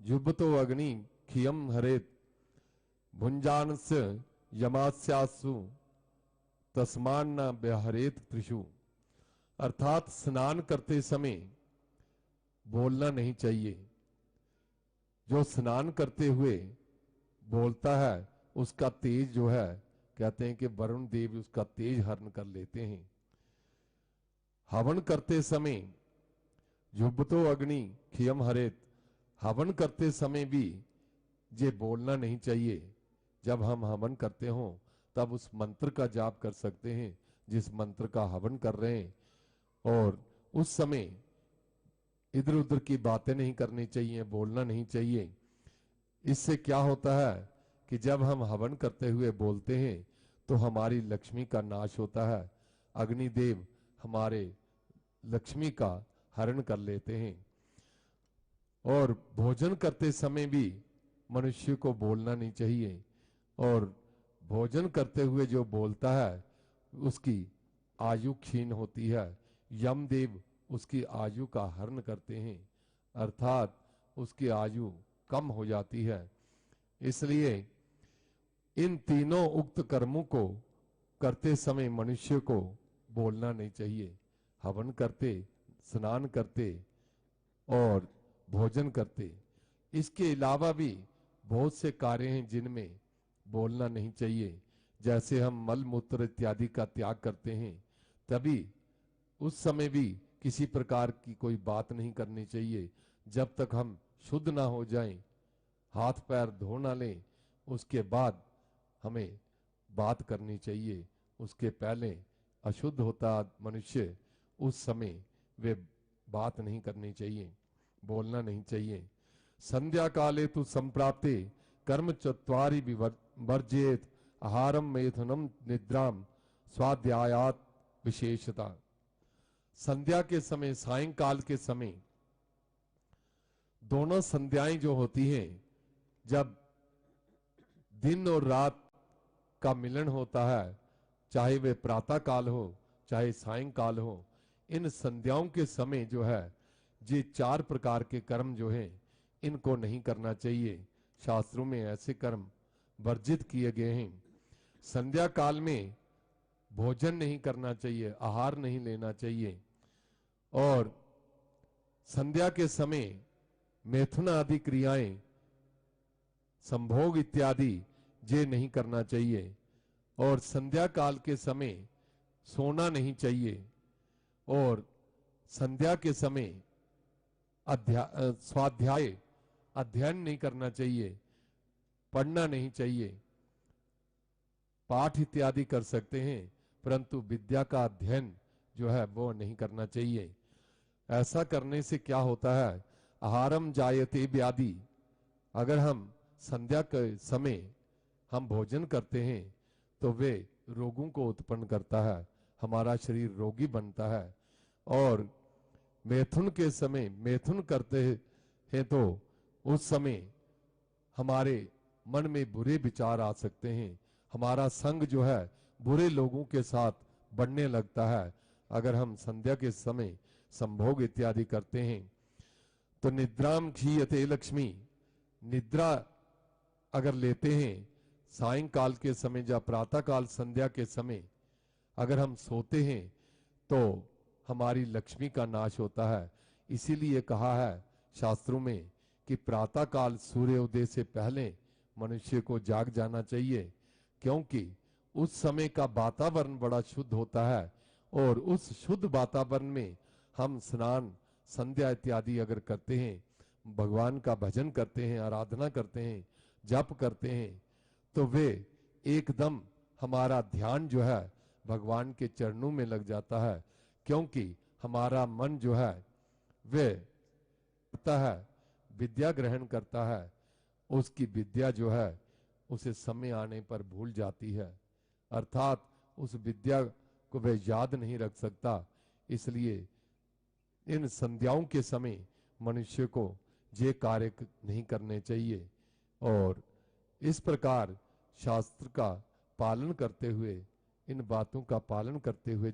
जुब्बतो अग्नि खियम हरेत भुंजानस्य यमास्यासु तस्मान न व्यहरेत त्रिषु। अर्थात स्नान करते समय बोलना नहीं चाहिए। जो स्नान करते हुए बोलता है उसका तेज जो है, कहते हैं कि वरुण देव उसका तेज हरण कर लेते हैं। हवन करते समय जुब्बतो अग्नि खियम हरेत, हवन करते समय भी ये बोलना नहीं चाहिए। जब हम हवन करते हो तब उस मंत्र का जाप कर सकते हैं जिस मंत्र का हवन कर रहे हैं, और उस समय इधर उधर की बातें नहीं करनी चाहिए, बोलना नहीं चाहिए। इससे क्या होता है कि जब हम हवन करते हुए बोलते हैं तो हमारी लक्ष्मी का नाश होता है, अग्निदेव हमारे लक्ष्मी का हरण कर लेते हैं। और भोजन करते समय भी मनुष्य को बोलना नहीं चाहिए, और भोजन करते हुए जो बोलता है उसकी आयु क्षीण होती है, यमदेव उसकी आयु का हरण करते हैं, अर्थात उसकी आयु कम हो जाती है। इसलिए इन तीनों उक्त कर्मों को करते समय मनुष्य को बोलना नहीं चाहिए। हवन करते, स्नान करते और भोजन करते। इसके अलावा भी बहुत से कार्य हैं जिनमें बोलना नहीं चाहिए। जैसे हम मल मूत्र इत्यादि का त्याग करते हैं, तभी उस समय भी किसी प्रकार की कोई बात नहीं करनी चाहिए जब तक हम शुद्ध ना हो जाएं, हाथ पैर धो ना लें, उसके बाद हमें बात करनी चाहिए। उसके पहले अशुद्ध होता मनुष्य, उस समय वे बात नहीं करनी चाहिए, बोलना नहीं चाहिए। संध्या काले तु संप्राप्ते कर्म चत्वारि वर्जेत आहारम मैथुनम निद्राम स्वाध्यायात विशेषता। संध्या के समय, सायंकाल के समय, दोनों संध्याएं जो होती हैं, जब दिन और रात का मिलन होता है, चाहे वे प्रातः काल हो चाहे सायंकाल हो, इन संध्याओं के समय जो है ये 4 प्रकार के कर्म जो हैं इनको नहीं करना चाहिए। शास्त्रों में ऐसे कर्म वर्जित किए गए हैं। संध्या काल में भोजन नहीं करना चाहिए, आहार नहीं लेना चाहिए, और संध्या के समय मैथुन आदि क्रियाएं, संभोग इत्यादि ये नहीं करना चाहिए, और संध्या काल के समय सोना नहीं चाहिए, और संध्या के समय स्वाध्याय अध्ययन नहीं करना चाहिए, पढ़ना नहीं चाहिए। पाठ इत्यादि कर सकते हैं परंतु विद्या का अध्ययन जो है वो नहीं करना चाहिए। ऐसा करने से क्या होता है, आहारम जायते व्याधि। अगर हम संध्या के समय हम भोजन करते हैं तो वे रोगों को उत्पन्न करता है, हमारा शरीर रोगी बनता है। और मैथुन के समय मैथुन करते हैं तो उस समय हमारे मन में बुरे विचार आ सकते हैं, हमारा संग जो है बुरे लोगों के साथ बढ़ने लगता है। अगर हम संध्या के समय संभोग इत्यादि करते हैं तो निद्राम क्षीयते लक्ष्मी, निद्रा अगर लेते हैं सायंकाल के समय या प्रातःकाल संध्या के समय अगर हम सोते हैं तो हमारी लक्ष्मी का नाश होता है। इसीलिए कहा है शास्त्रों में कि प्रातःकाल सूर्योदय से पहले मनुष्य को जाग जाना चाहिए, क्योंकि उस समय का वातावरण बड़ा शुद्ध होता है, और उस शुद्ध वातावरण में हम स्नान संध्या इत्यादि अगर करते हैं, भगवान का भजन करते हैं, आराधना करते हैं, जप करते हैं, तो वे एकदम हमारा ध्यान जो है भगवान के चरणों में लग जाता है, क्योंकि हमारा मन जो है वे करता है, विद्या ग्रहण करता है, उसकी विद्या जो है उसे समय आने पर भूल जाती है, अर्थात उस विद्या को वह याद नहीं रख सकता। इसलिए इन संध्याओं के समय मनुष्य को ये कार्य नहीं करने चाहिए, और इस प्रकार शास्त्र का पालन करते हुए, इन बातों का पालन करते हुए